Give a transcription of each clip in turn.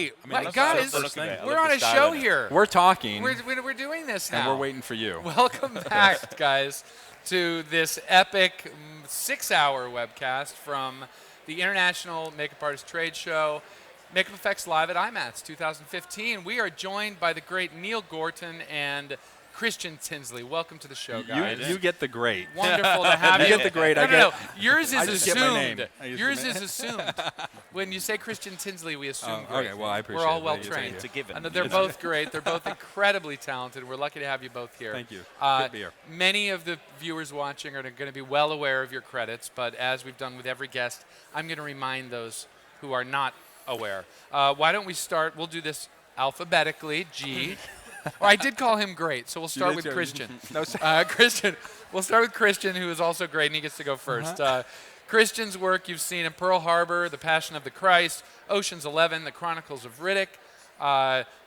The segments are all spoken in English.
Hey, guys, we're on a style show in it. here. We're talking, We're doing this now. and we're waiting for you. Welcome back, guys, to this epic 6-hour webcast from the International Makeup Artist Trade Show, Makeup Effects Live at IMATS 2015. We are joined by the great Neill Gorton and Christien Tinsley. Welcome to the show, guys. You get the great. Wonderful to have you. You get the great. No. Yours I is just get my name. assumed. Yours is assumed. When you say Christien Tinsley, we assume great. Okay, well, I appreciate We're all it. well It's trained. It's a given. And they're both great. They're both incredibly talented. We're lucky to have you both here. Thank you. Good to be here. Many of the viewers watching are going to be well aware of your credits, but as we've done with every guest, I'm going to remind those who are not aware. Why don't we start? We'll do this alphabetically. G. Or I did call him great, so we'll start with Christian. Christian. We'll start with Christian, who is also great, and he gets to go first. Christian's work you've seen in Pearl Harbor, The Passion of the Christ, Ocean's 11, The Chronicles of Riddick,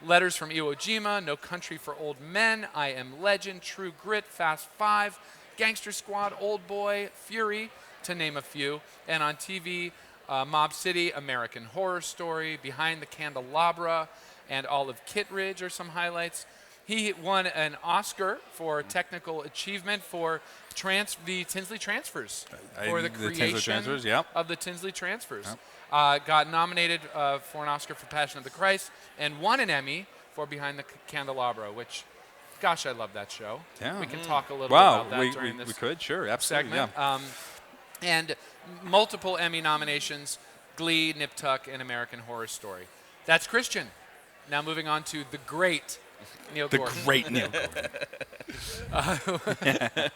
Letters from Iwo Jima, No Country for Old Men, I Am Legend, True Grit, Fast 5, Gangster Squad, Old Boy, Fury, to name a few. And on TV, Mob City, American Horror Story, Behind the Candelabra, and Olive Kittredge are some highlights. He won an Oscar for technical achievement for the Tinsley transfers, for the creation of the Tinsley transfers. Got nominated for an Oscar for Passion of the Christ and won an Emmy for Behind the Candelabra, which, gosh, I love that show. Yeah. We can talk a little bit about that during we this could, sure, absolutely, segment. yeah. And multiple Emmy nominations, Glee, Nip Tuck, and American Horror Story. That's Christian. Now moving on to the great Neill Gorton. The great Neill Gorton.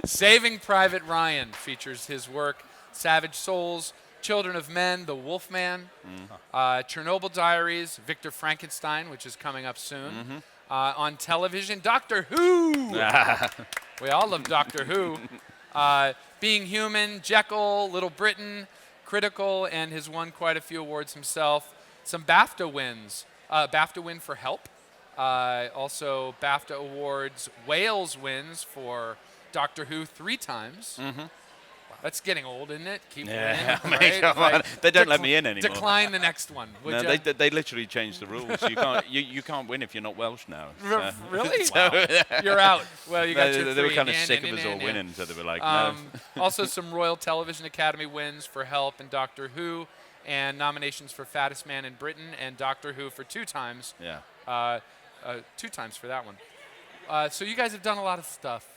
Saving Private Ryan features his work, Savage Souls, Children of Men, The Wolfman, Chernobyl Diaries, Victor Frankenstein, which is coming up soon. On television, Doctor Who. We all love Doctor Who. Being Human, Jekyll, Little Britain, Critical, and has won quite a few awards himself. Some BAFTA wins. BAFTA win for Help. Also BAFTA Awards Wales wins for Doctor Who 3 times. That's getting old, isn't it? Keep winning, right? They don't let me in anymore. Decline the next one. No, they literally changed the rules. You can't win if you're not Welsh now. So. Really? Wow. You're out. Well, you got your 3. They were kind of sick of us all winning, so they were like, no. Also some Royal Television Academy wins for Help and Doctor Who, and nominations for Fattest Man in Britain and Doctor Who for 2 times. Yeah. 2 times for that one. So you guys have done a lot of stuff.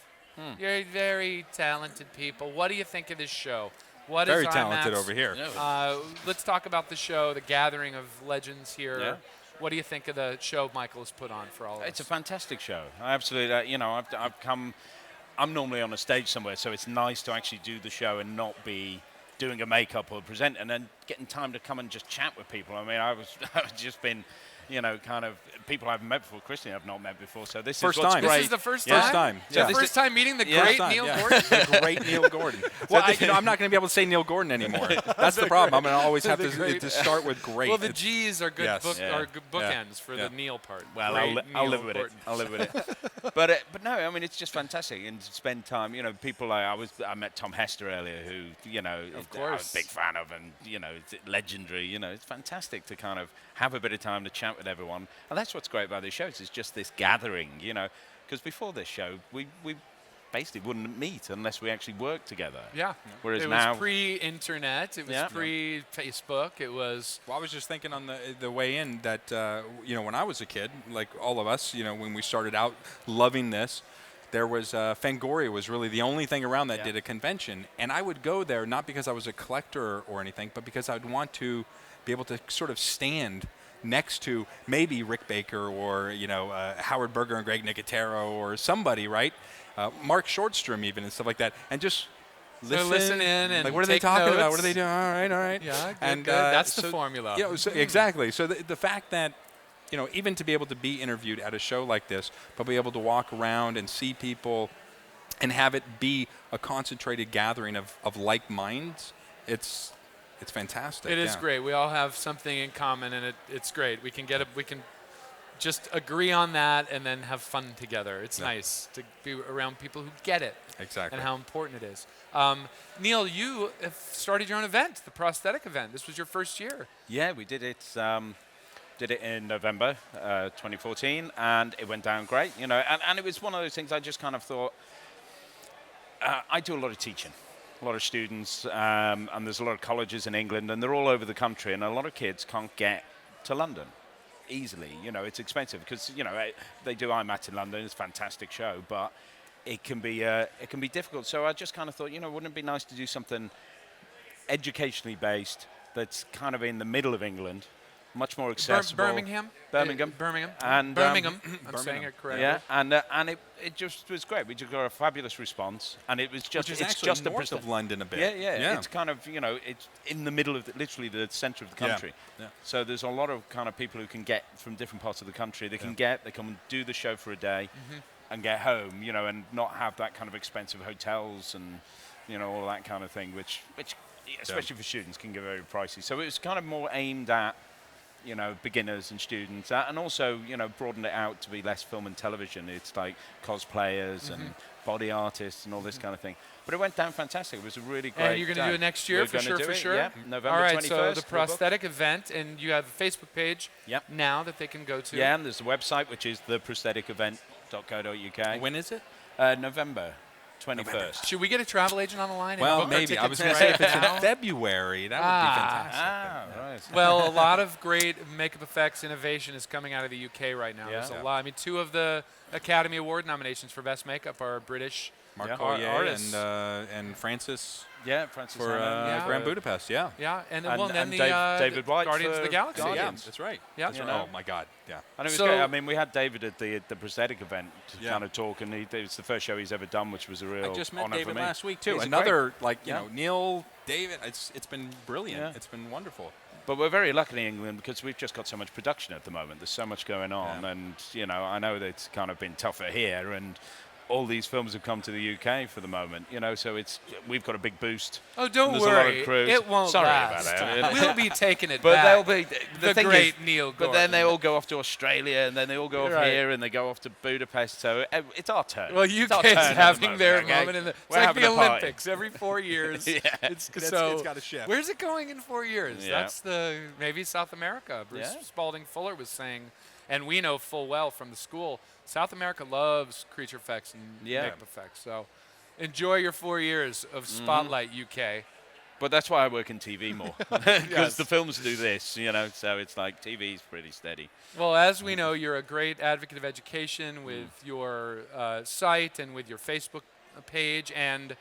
You're very talented people. What do you think of this show? What very is talented IMATS? over here. Let's talk about the show, the gathering of legends here. Yeah. What do you think of the show Michael has put on for all of us? It's a fantastic show. I absolutely, I've come. I'm normally on a stage somewhere, so it's nice to actually do the show and not be doing a makeup or present, and then getting time to come and just chat with people. I mean, I've just been, kind of people I haven't met before. Christian I've not met before, so this is what's great. This is the first time? First time. So the first time meeting the great Neill Gorton? The great Neill Gorton. Well, I'm not going to be able to say Neill Gorton anymore. That's the problem. I'm going to always have to start with great. Well, the G's are good, are good bookends for the Neill part. Well, I'll live with it. I'll live with it. But no, I mean, it's just fantastic. And to spend time, people like, I met Tom Hester earlier, who, I was a big fan of, and, it's legendary. It's fantastic to kind of have a bit of time to chat with everyone. And that's what's great about these shows, is just this gathering, because before this show, we basically wouldn't meet unless we actually worked together. Yeah. Whereas it now, was pre-internet. It was pre-Facebook. It was. Well, I was just thinking on the way in that when I was a kid, like all of us, when we started out loving this, there was Fangoria was really the only thing around that did a convention, and I would go there not because I was a collector or anything, but because I'd want to be able to sort of stand next to maybe Rick Baker or Howard Berger and Greg Nicotero or somebody, right? Mark Shortstrom even and stuff like that, and just listen in and like, what are they talking notes. about? What are they doing? All right. Yeah, good, and good. That's the formula. Exactly. So the fact that even to be able to be interviewed at a show like this, but be able to walk around and see people and have it be a concentrated gathering of like minds, it's fantastic. It is great. We all have something in common, and it's great. We can just agree on that and then have fun together. It's nice to be around people who get it. Exactly. And how important it is. Neill, you have started your own event, the prosthetic event. This was your first year. Yeah, we did it. Did it in November 2014, and it went down great. You know, and it was one of those things I just kind of thought. I do a lot of teaching, a lot of students, and there's a lot of colleges in England, and they're all over the country, and a lot of kids can't get to London easily. You know, it's expensive because, you know, they do IMATS in London. It's a fantastic show, but it can be difficult. So I just kind of thought, you know, wouldn't it be nice to do something educationally based that's kind of in the middle of England, much more accessible. Birmingham. And Birmingham. I'm saying it correctly. Yeah, and it just was great. We just got a fabulous response, and it was just Which is it's actually just north of London a bit. Yeah. It's kind of, you know, it's in the middle of literally the centre of the country. Yeah. So there's a lot of kind of people who can get from different parts of the country. They can come and do the show for a day, and get home, you know, and not have that kind of expensive hotels and, you know, all that kind of thing, which especially for students can get very pricey. So it was kind of more aimed at, you know, beginners and students, and also, you know, broadened it out to be less film and television. It's like cosplayers and body artists and all this kind of thing. But it went down fantastic. It was a really great. And you're going to do it next year, for sure? Yeah, November 21st. All right, so the prosthetic event, and you have a Facebook page now that they can go to. Yeah, and there's a website, which is theprostheticevent.co.uk. When is it? November 21st. Should we get a travel agent on the line? Well, maybe. I was going to say if it's in February, that would be fantastic. Right. Well, a lot of great makeup effects innovation is coming out of the UK right now. There's a lot. I mean, 2 of the Academy Award nominations for Best Makeup are British artists. And Francis. Yeah, Francis for Grand Budapest. Yeah. Yeah, and then the David White Guardians of the Galaxy. Yeah, that's right. Yeah. Oh my God. Yeah. And it was great. I mean, we had David at the prosthetic event to kind of talk, and it was the first show he's ever done, which was a real honor for me. I just met David last week too. He's Another you know, Neill, David. It's been brilliant. Yeah. It's been wonderful. But we're very lucky in England because we've just got so much production at the moment. There's so much going on, and you know, I know that it's kind of been tougher here, and all these films have come to the UK for the moment, you know, so we've got a big boost. Oh, don't There's worry. A lot of crews. It won't Sorry last. about that. We'll be taking it but back. they'll be the thing great is, Neill Gorton. But then they all go off to Australia, and then they all go off here, and they go off to Budapest. So it's our turn. Well, UK is having their moment in the. It's like the Olympics every 4 years. It's got to shift. Where's it going in 4 years? Yeah. That's maybe South America. Bruce Spalding Fuller was saying, and we know full well from the school, South America loves creature effects and makeup effects. So enjoy your 4 years of Spotlight UK. But that's why I work in TV more, because the films do this, you know, so it's like TV's pretty steady. Well, as we know, you're a great advocate of education with your site and with your Facebook page and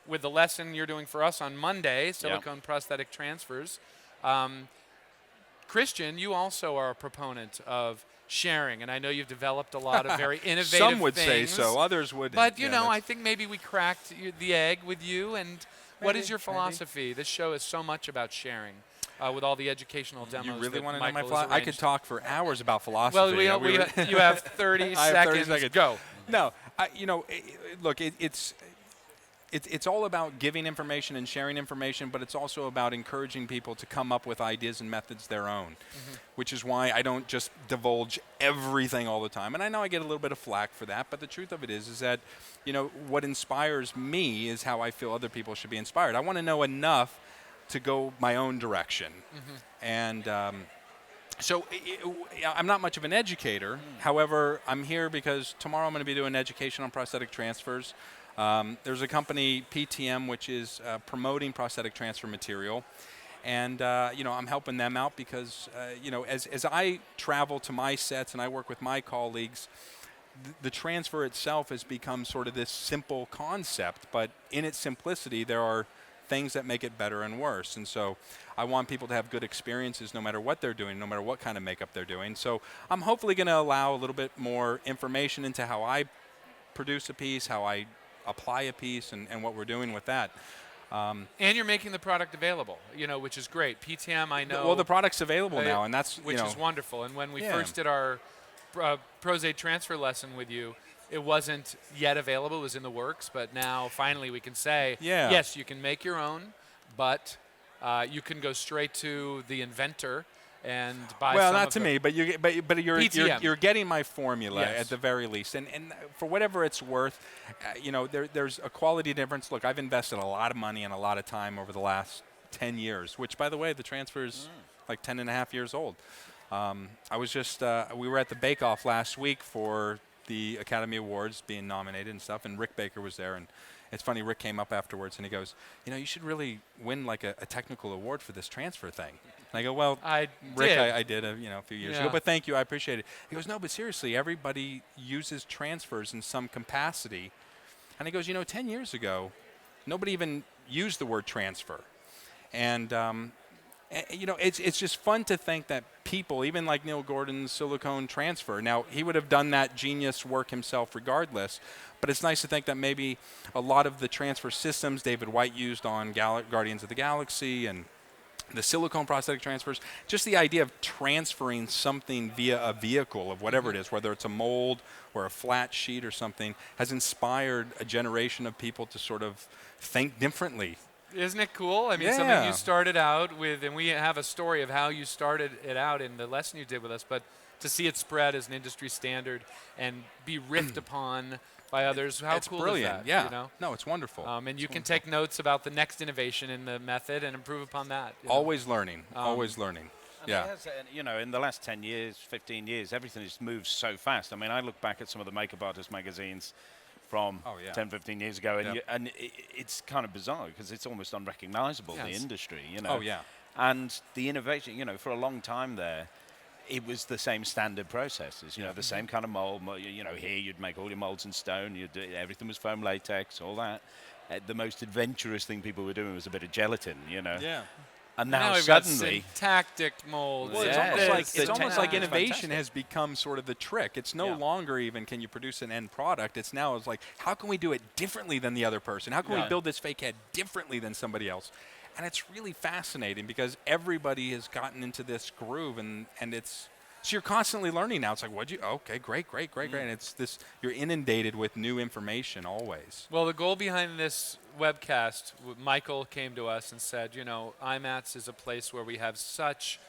with the lesson you're doing for us on Monday, silicone prosthetic transfers. Christian, you also are a proponent of sharing, and I know you've developed a lot of very innovative things. Some would say so, others wouldn't. But, you know, I think maybe we cracked the egg with you. And what is your philosophy? This show is so much about sharing with all the educational demos. You really want to know my philosophy? philosophy? I could talk for hours about philosophy. Well, you have 30 seconds. Go. No, you know, look, it's all about giving information and sharing information, but it's also about encouraging people to come up with ideas and methods their own, which is why I don't just divulge everything all the time. And I know I get a little bit of flack for that, but the truth of it is that, you know, what inspires me is how I feel other people should be inspired. I want to know enough to go my own direction. And so I'm not much of an educator. However, I'm here because tomorrow I'm going to be doing education on prosthetic transfers. There's a company, PTM, which is promoting prosthetic transfer material. And, you know, I'm helping them out because, you know, as I travel to my sets and I work with my colleagues, the transfer itself has become sort of this simple concept. But in its simplicity, there are things that make it better and worse. And so I want people to have good experiences no matter what they're doing, no matter what kind of makeup they're doing. So I'm hopefully going to allow a little bit more information into how I produce a piece, how I apply a piece, and what we're doing with that. And you're making the product available, you know, which is great. PTM, I know. Well, the product's available now, and that's which is wonderful. And when we first did our Prose transfer lesson with you, it wasn't yet available. It was in the works, but now finally we can say, yes, you can make your own, but you can go straight to the inventor and buy. Well, not to me, but you're getting my formula Yes. at the very least, and for whatever it's worth, you know, there's a quality difference. Look, I've invested a lot of money and a lot of time over the last 10 years, which, by the way, the transfer's like 10 and a half years old. I was just, we were at the Bake Off last week for the Academy Awards being nominated and stuff, and Rick Baker was there. And it's funny, Rick came up afterwards and he goes, you know, you should really win like a technical award for this transfer thing. And I go, well, Rick, I did a few years ago, but thank you, I appreciate it. He goes, no, but seriously, everybody uses transfers in some capacity. And he goes, 10 years ago, nobody even used the word transfer. And it's just fun to think that people, even like Neill Gorton's silicone transfer, now he would have done that genius work himself regardless, but it's nice to think that maybe a lot of the transfer systems David White used on Guardians of the Galaxy and the silicone prosthetic transfers, just the idea of transferring something via a vehicle of whatever it is, whether it's a mold or a flat sheet or something, has inspired a generation of people to sort of think differently. Isn't it cool? I mean, something you started out with, and we have a story of how you started it out in the lesson you did with us, but to see it spread as an industry standard and be riffed upon by others, how it's cool brilliant. is that? Yeah. No, it's wonderful. And you can take notes about the next innovation in the method and improve upon that. Always learning. Always learning. Yeah. Has, in the last 10 years, 15 years, everything has moved so fast. I mean, I look back at some of the makeup artist magazines from 10, 15 years ago, and it's kind of bizarre because it's almost unrecognizable, the industry, Oh, yeah. And the innovation, for a long time there, it was the same standard processes, the same kind of mold. Here you'd make all your molds in stone, everything was foam latex, all that. The most adventurous thing people were doing was a bit of gelatin, Yeah. And now we've suddenly, got syntactic molds. Well, it's almost like innovation has become sort of the trick. It's no longer even can you produce an end product. It's now like how can we do it differently than the other person? How can we build this fake head differently than somebody else? And it's really fascinating because everybody has gotten into this groove, and it's so you're constantly learning now. It's like, okay, great. And it's this, you're inundated with new information always. Well, the goal behind this webcast, Michael came to us and said, IMATS is a place where we have such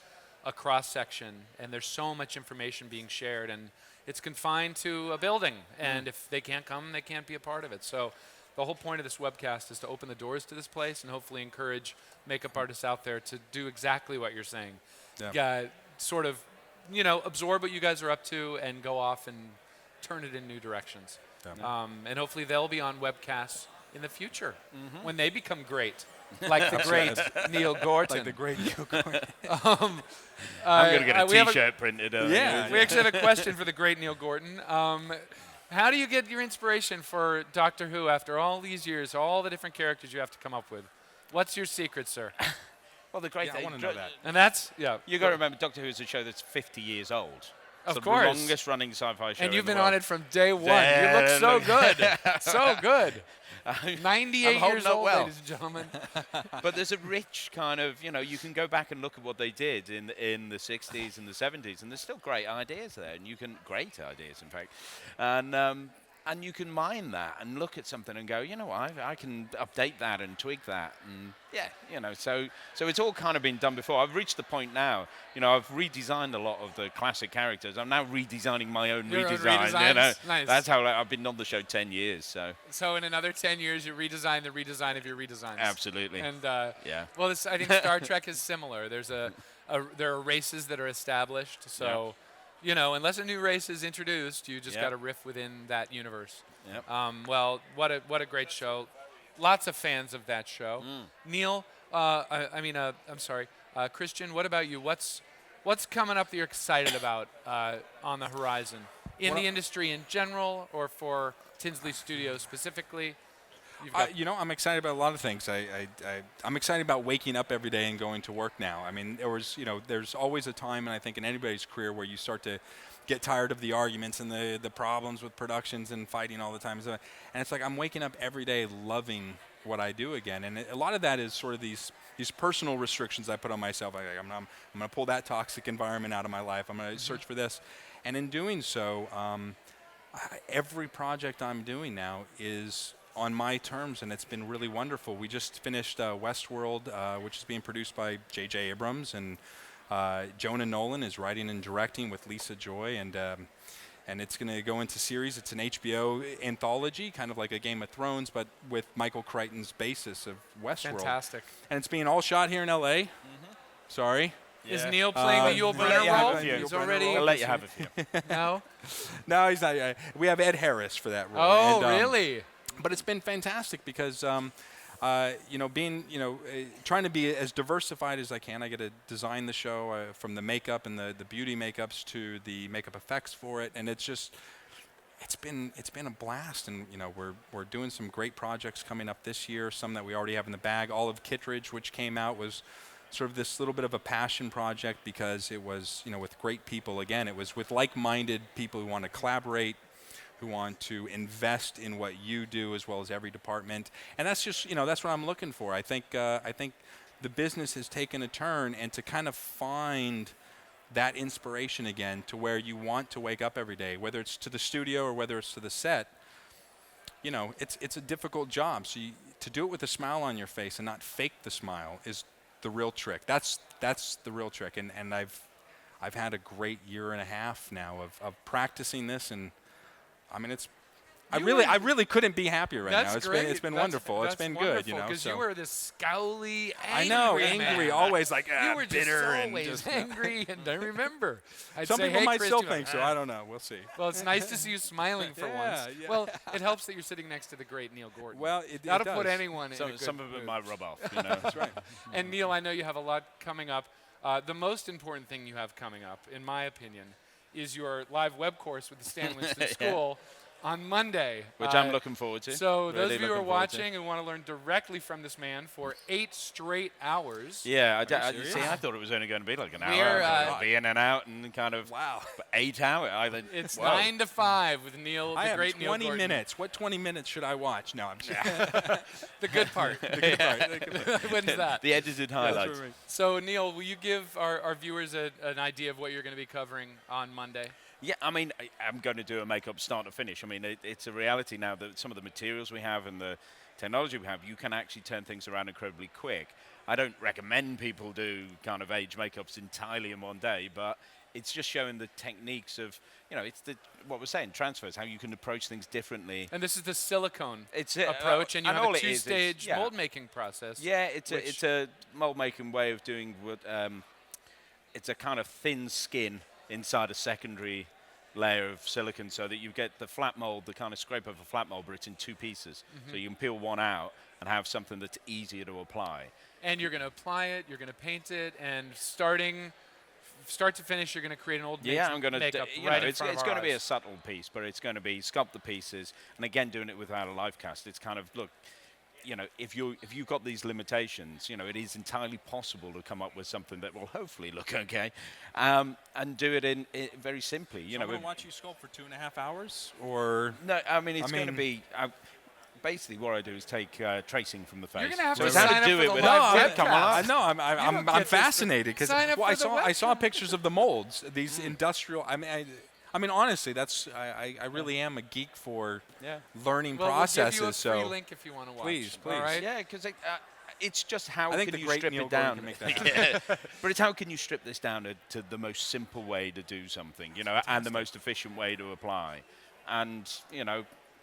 a cross-section, and there's so much information being shared, and it's confined to a building, and if they can't come, they can't be a part of it. So the whole point of this webcast is to open the doors to this place and hopefully encourage makeup artists out there to do exactly what you're saying. Sort of, absorb what you guys are up to and go off and turn it in new directions. And hopefully they'll be on webcasts in the future when they become great, like the great Neill Gorton. Like the great Neill Gorton. I'm going to get a T-shirt printed. We actually have a question for the great Neill Gorton. How do you get your inspiration for Doctor Who after all these years, all the different characters you have to come up with? What's your secret, sir? Well, the great thing, I want to know that. And that's, you got to remember, Doctor Who is a show that's 50 years old. Of course. The longest running sci-fi show. And you've been on it from day one. You look so good. So good. 98 years old, ladies and gentlemen. But there's a rich kind of, you can go back and look at what they did in the 60s and the 70s, and there's still great ideas there, and great ideas, in fact. And you can mine that and look at something and go, I can update that and tweak that. And so it's all kind of been done before. I've reached the point now, I've redesigned a lot of the classic characters. I'm now redesigning my own redesign. Nice. That's how I've been on the show 10 years. So in another 10 years, you redesign the redesign of your redesigns. Absolutely. And well, I think Star Trek is similar. there are races that are established. So. Unless a new race is introduced, you just got to riff within that universe. Yep. Well, what a great show. Lots of fans of that show. Neill, I'm sorry, Christian, what about you? What's coming up that you're excited about on the horizon? In the industry in general or for Tinsley Studios specifically? I'm excited about a lot of things. I'm excited about waking up every day and going to work now. I mean, there's always a time, and I think in anybody's career, where you start to get tired of the arguments and the problems with productions and fighting all the time. And it's like I'm waking up every day loving what I do again. And a lot of that is sort of these personal restrictions I put on myself. I'm going to pull that toxic environment out of my life. I'm going to search for this. And in doing so, every project I'm doing now is on my terms, and it's been really wonderful. We just finished Westworld, which is being produced by J.J. Abrams, and Jonah Nolan is writing and directing with Lisa Joy, and it's going to go into series. It's an HBO anthology, kind of like a Game of Thrones, but with Michael Crichton's basis of Westworld. Fantastic. And it's being all shot here in L.A. Sorry. Is Neill playing the Yul Brynner role? He's already. I'll let you have a few. No? No, he's not. We have Ed Harris for that role. Oh, really? But it's been fantastic because, trying to be as diversified as I can. I get to design the show from the makeup and the beauty makeups to the makeup effects for it, and it's been a blast. And we're doing some great projects coming up this year. Some that we already have in the bag. Olive Kittredge, which came out, was sort of this little bit of a passion project because it was with great people. Again, it was with like-minded people who want to collaborate, who want to invest in what you do as well as every department. And that's just, that's what I'm looking for. I think the business has taken a turn, and to kind of find that inspiration again to where you want to wake up every day, whether it's to the studio or whether it's to the set, it's a difficult job. So to do it with a smile on your face and not fake the smile is the real trick. That's the real trick. And I've had a great year and a half now of practicing this, and I mean, I really couldn't be happier right now. It's been wonderful. It's been good, Because you were this scowly, angry man. always like you were bitter always angry. And I remember, some people might still think so. I don't know. We'll see. Well, it's nice to see you smiling for once. Yeah. Well, it helps that you're sitting next to the great Neill Gorton. Well, that'll does. Put anyone in a good Some of it mood. might rub off. That's right. And Neill, I know you have a lot coming up. The most important thing you have coming up, in my opinion, is your live web course with the Stan Winston School on Monday. Which I'm looking forward to. So those of you who are watching and want to learn directly from this man for 8 straight hours. Yeah, I thought it was only going to be like an hour. I'll be in and out and kind of 8 hours. It's 9 to 5 with Neill, the great Neill Gorton. 20 minutes. What 20 minutes should I watch? No, I'm just the good part. When's that? The edited highlights. Right. So Neill, will you give our viewers an idea of what you're going to be covering on Monday? Yeah, I mean, I'm going to do a makeup start to finish. I mean, it's a reality now that some of the materials we have and the technology we have, you can actually turn things around incredibly quick. I don't recommend people do kind of age makeups entirely in one day, but it's just showing the techniques of, it's what we're saying, transfers, how you can approach things differently. And this is the silicone approach, and you have a 2-stage mold-making process. Yeah, it's a mold-making way of doing what, it's a kind of thin skin inside a secondary layer of silicone so that you get the flat mold, the kind of scrape of a flat mold, but it's in 2 pieces. So you can peel one out and have something that's easier to apply. And you're going to apply it, you're going to paint it, and start to finish, you're going to create an old makeup I'm going to right in front of it's going to be our a subtle piece, but it's going to be sculpt the pieces. And again, doing it without a live cast, it's kind of, look, if you've got these limitations, it is entirely possible to come up with something that will hopefully look okay, and do it in very simply. So I'm going to watch you sculpt for 2.5 hours, or no? I mean, it's going to be. Basically, what I do is take tracing from the face. You're going to have so to sign up for the live webcast. I'm fascinated because I saw pictures of the molds. These industrial. I mean, honestly, I really am a geek for learning processes. We'll give you a free link if you want to watch. Please. All right? Yeah, because it's just how can you strip Neill it down. Can make that But it's how can you strip this down to the most simple way to do something, and the most efficient way to apply, and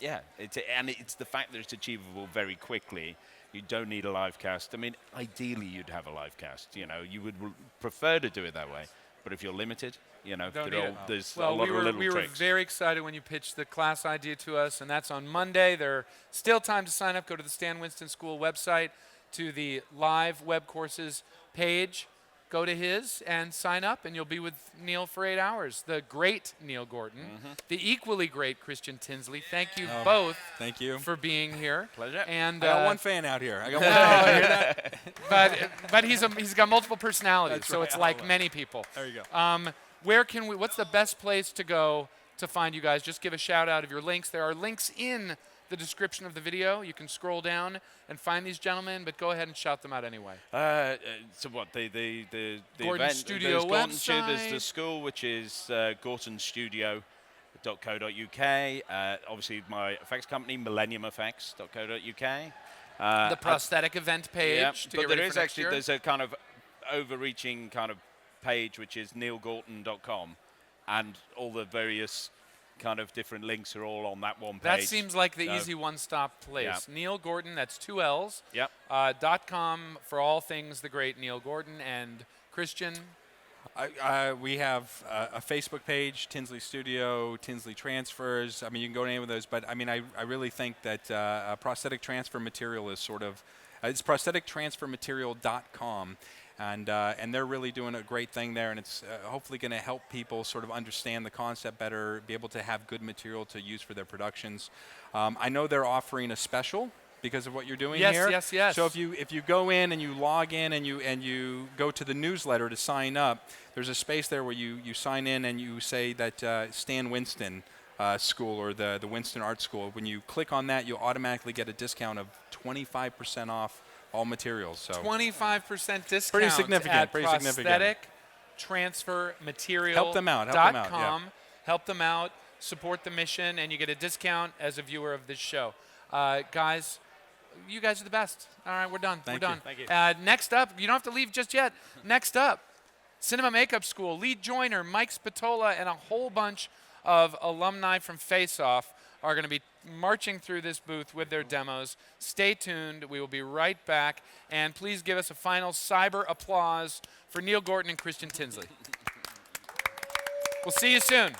it's the fact that it's achievable very quickly. You don't need a live cast. I mean, ideally you'd have a live cast. You would prefer to do it that way. But if you're limited, there's a lot of little tricks. We were very excited when you pitched the class idea to us, and that's on Monday. There's still time to sign up. Go to the Stan Winston School website, to the live web courses page. Go to his and sign up, and you'll be with Neill for 8 hours. The great Neill Gorton, the equally great Christien Tinsley. Thank you both. Thank you for being here. Pleasure. And I got one fan out here. I got one fan. But he's got multiple personalities, so it's like many people. There you go. What's the best place to go to find you guys? Just give a shout out of your links. There are links in the description of the video. You can scroll down and find these gentlemen, but go ahead and shout them out anyway. So what, the Gorton event, Studio website. There's the school, which is gortonstudio.co.uk. Obviously, my effects company, millenniumeffects.co.uk. The prosthetic event page. But there's a kind of overreaching kind of page, which is neillgorton.com, and all the various kind of different links are all on that one page. That seems like the easy one-stop place. Yeah. Neill Gorton, that's 2 L's. Yep. .com for all things the great Neill Gorton, and Christien. We have a Facebook page, Tinsley Studio, Tinsley Transfers. I mean, you can go to any of those, but I mean, I really think that prosthetic transfer material is sort of, it's prosthetictransfermaterial.com. And they're really doing a great thing there, and it's hopefully going to help people sort of understand the concept better, be able to have good material to use for their productions. I know they're offering a special because of what you're doing here. Yes, yes. So if you go in and you log in and you go to the newsletter to sign up, there's a space there where you sign in and you say that Stan Winston School or the Winston Art School. When you click on that, you'll automatically get a discount of 25% off all materials. So 25% discount. Pretty significant. At Pretty significant. Prosthetic Transfer Material. Help them out. Help them out. Yeah. Help them out. Support the mission, and you get a discount as a viewer of this show. Guys, you guys are the best. All right, we're done. Thank we're you. done. Thank you. Next up, you don't have to leave just yet. Next up, Cinema Makeup School, lead joiner Mike Spatola and a whole bunch of alumni from Face Off are going to be marching through this booth with their demos. Stay tuned. We will be right back. And please give us a final cyber applause for Neill Gorton and Christien Tinsley. We'll see you soon.